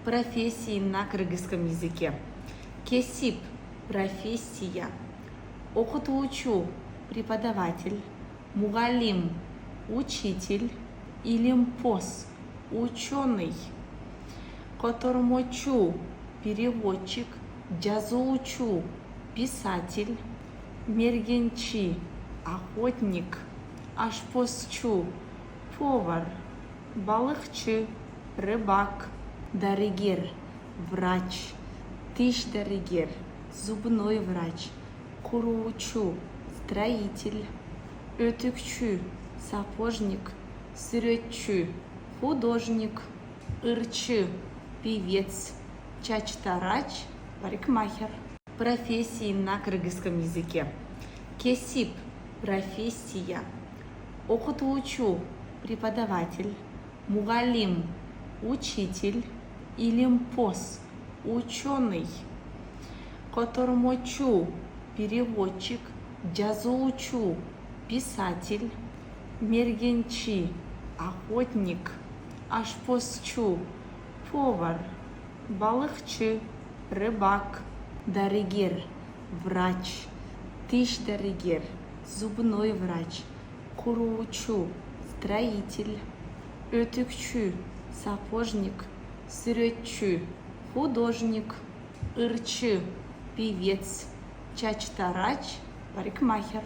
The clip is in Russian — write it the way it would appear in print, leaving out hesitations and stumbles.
Профессии на кыргызском языке. Кесип – профессия. Окутуучу – преподаватель. Мугалим – учитель. Илимпос – ученый. Котормочу – переводчик. Жазуучу – писатель. Мергенчи – охотник. Ашпосчу – повар. Балыкчы – рыбак. Дарыгер – врач. Тиш-дарыгер – зубной врач. Куруучу – строитель. Өтүкчү – сапожник. Сүрөтчү – художник. Ырчы – певец. Чачтарач – парикмахер. Профессии на кыргызском языке. Кесип – профессия. Окутуучу – преподаватель. Мугалим – учитель. Илимпос – ученый. Котормочу – переводчик. Жазуучу – писатель. Мергенчи – охотник. Ашпосчу – повар. Балыкчы – рыбак. Дарыгер – врач. Тиш-дарыгер – зубной врач. Куруучу – строитель. Өтүкчү – сапожник. Сүрөтчү – художник. Ырчы – певец. Чачтарач – парикмахер.